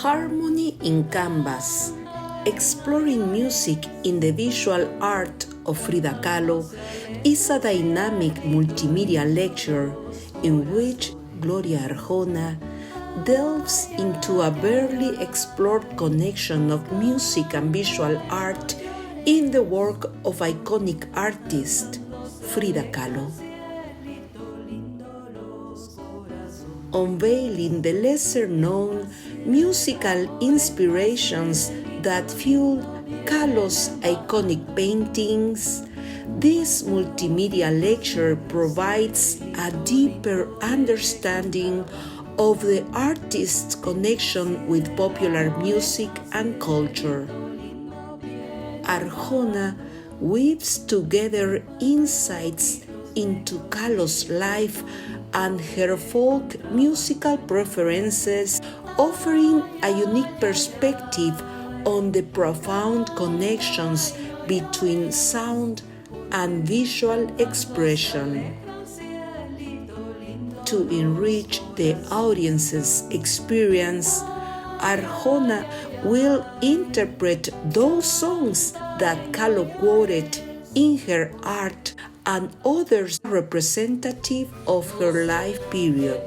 Harmony in Canvas, exploring music in the visual art of Frida Kahlo, is a dynamic multimedia lecture in which Gloria Arjona delves into a barely explored connection of music and visual art in the work of iconic artist Frida Kahlo. Unveiling the lesser-known musical inspirations that fueled Kahlo's iconic paintings, this multimedia lecture provides a deeper understanding of the artist's connection with popular music and culture. Arjona weaves together insights into Kahlo's life and her folk musical preferences, offering a unique perspective on the profound connections between sound and visual expression. To enrich the audience's experience, Arjona will interpret those songs that Kahlo quoted in her art and others representative of her life period.